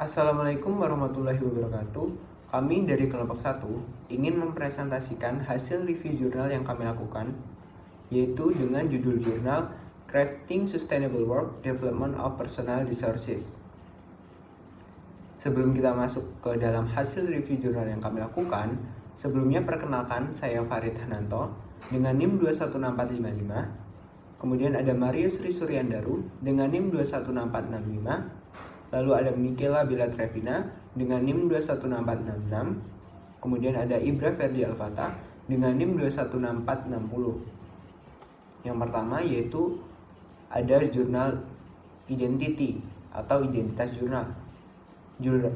Assalamualaikum warahmatullahi wabarakatuh. Kami dari kelompok 1 ingin mempresentasikan hasil review jurnal yang kami lakukan, yaitu dengan judul jurnal Crafting Sustainable Work Development of Personal Resources. Sebelum kita masuk ke dalam hasil review jurnal yang kami lakukan, sebelumnya perkenalkan saya Farid Hananto dengan NIM 216455. Kemudian ada Mario Sri Suryandaru dengan NIM 216465. Lalu ada Michaela Bila Trevina dengan NIM 216466. Kemudian ada Ibra Ferdi Alfata dengan NIM 216460. Yang pertama yaitu ada jurnal identity atau identitas jurnal.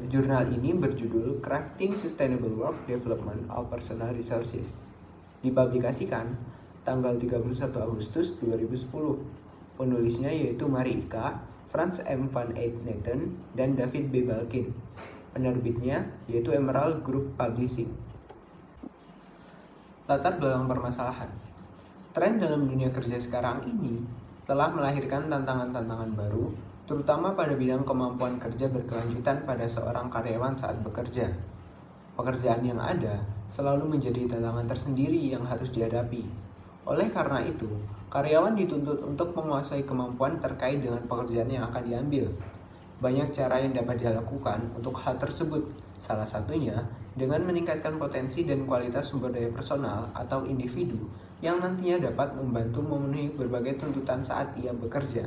Jurnal ini berjudul Crafting Sustainable Work Development of Personal Resources. Dipublikasikan tanggal 31 Agustus 2010. Penulisnya yaitu Mari Ika, Franz M. van Eyck-Nathan, dan David B. Balkin. Penerbitnya yaitu Emerald Group Publishing. Latar belakang permasalahan. Tren dalam dunia kerja sekarang ini telah melahirkan tantangan-tantangan baru, terutama pada bidang kemampuan kerja berkelanjutan pada seorang karyawan saat bekerja. Pekerjaan yang ada selalu menjadi tantangan tersendiri yang harus dihadapi. Oleh karena itu, karyawan dituntut untuk menguasai kemampuan terkait dengan pekerjaan yang akan diambil. Banyak cara yang dapat dilakukan untuk hal tersebut, salah satunya dengan meningkatkan potensi dan kualitas sumber daya personal atau individu yang nantinya dapat membantu memenuhi berbagai tuntutan saat ia bekerja.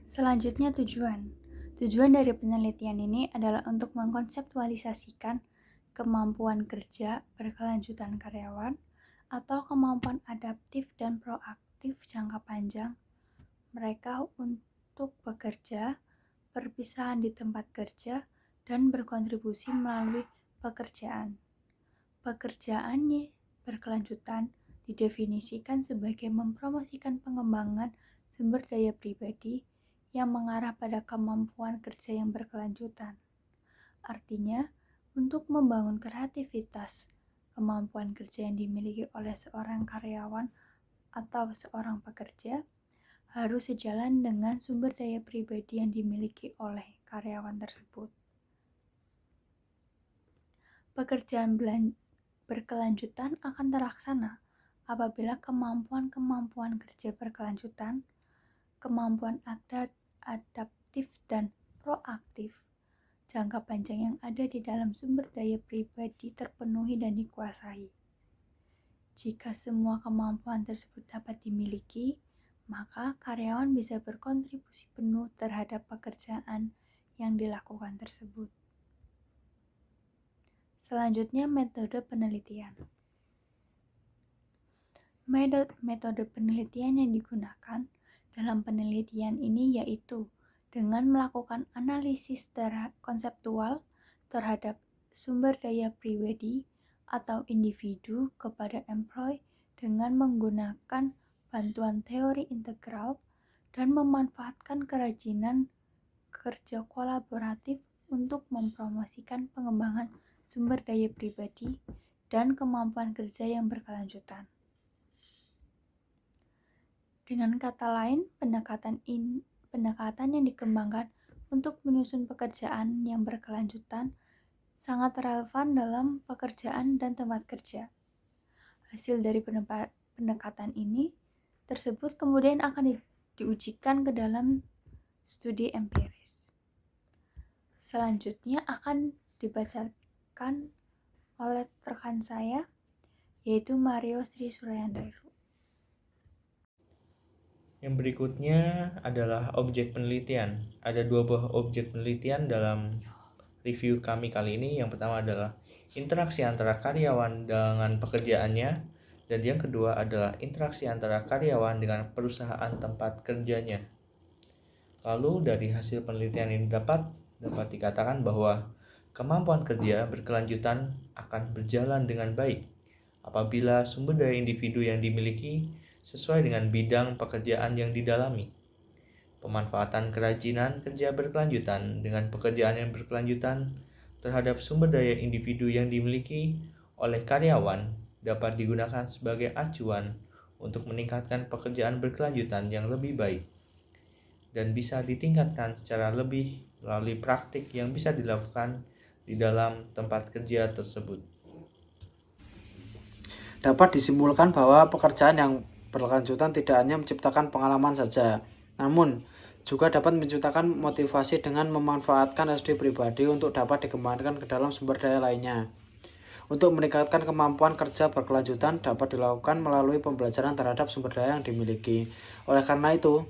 Selanjutnya tujuan. Tujuan dari penelitian ini adalah untuk mengkonseptualisasikan kemampuan kerja berkelanjutan karyawan atau kemampuan adaptif dan proaktif jangka panjang mereka untuk bekerja, perpisahan di tempat kerja, dan berkontribusi melalui pekerjaan. Pekerjaan berkelanjutan didefinisikan sebagai mempromosikan pengembangan sumber daya pribadi yang mengarah pada kemampuan kerja yang berkelanjutan. Artinya, untuk membangun kreativitas, kemampuan kerja yang dimiliki oleh seorang karyawan atau seorang pekerja harus sejalan dengan sumber daya pribadi yang dimiliki oleh karyawan tersebut. Pekerjaan berkelanjutan akan terlaksana apabila kemampuan kerja berkelanjutan, kemampuan adaptif dan proaktif jangka panjang yang ada di dalam sumber daya pribadi terpenuhi dan dikuasai. Jika semua kemampuan tersebut dapat dimiliki, maka karyawan bisa berkontribusi penuh terhadap pekerjaan yang dilakukan tersebut. Selanjutnya, metode penelitian. Metode penelitian yang digunakan dalam penelitian ini yaitu dengan melakukan analisis konseptual terhadap sumber daya pribadi atau individu kepada employee dengan menggunakan bantuan teori integral dan memanfaatkan kerajinan kerja kolaboratif untuk mempromosikan pengembangan sumber daya pribadi dan kemampuan kerja yang berkelanjutan. Dengan kata lain, pendekatan yang dikembangkan untuk menyusun pekerjaan yang berkelanjutan sangat relevan dalam pekerjaan dan tempat kerja. Hasil dari pendekatan ini tersebut kemudian akan diujikan ke dalam studi empiris. Selanjutnya akan dibacakan oleh rekan saya, yaitu Mario Sri Suryandaru. Yang berikutnya adalah objek penelitian. Ada dua buah objek penelitian dalam review kami kali ini. Yang pertama adalah interaksi antara karyawan dengan pekerjaannya, dan yang kedua adalah interaksi antara karyawan dengan perusahaan tempat kerjanya. Lalu dari hasil penelitian ini dapat dikatakan bahwa kemampuan kerja berkelanjutan akan berjalan dengan baik apabila sumber daya individu yang dimiliki sesuai dengan bidang pekerjaan yang didalami. Pemanfaatan kerajinan kerja berkelanjutan dengan pekerjaan yang berkelanjutan terhadap sumber daya individu yang dimiliki oleh karyawan dapat digunakan sebagai acuan untuk meningkatkan pekerjaan berkelanjutan yang lebih baik. dan bisa ditingkatkan secara lebih melalui praktik yang bisa dilakukan di dalam tempat kerja tersebut. Dapat disimpulkan bahwa pekerjaan yang berkelanjutan tidak hanya menciptakan pengalaman saja, namun juga dapat menciptakan motivasi dengan memanfaatkan SD pribadi untuk dapat dikembangkan ke dalam sumber daya lainnya. Untuk meningkatkan kemampuan kerja berkelanjutan dapat dilakukan melalui pembelajaran terhadap sumber daya yang dimiliki. Oleh karena itu,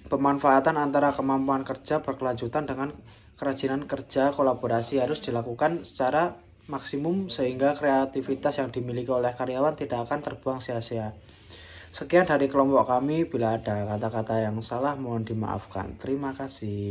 pemanfaatan antara kemampuan kerja berkelanjutan dengan kerajinan kerja kolaborasi harus dilakukan secara maksimum sehingga kreativitas yang dimiliki oleh karyawan tidak akan terbuang sia-sia. Sekian dari kelompok kami, bila ada kata-kata yang salah mohon dimaafkan. Terima kasih.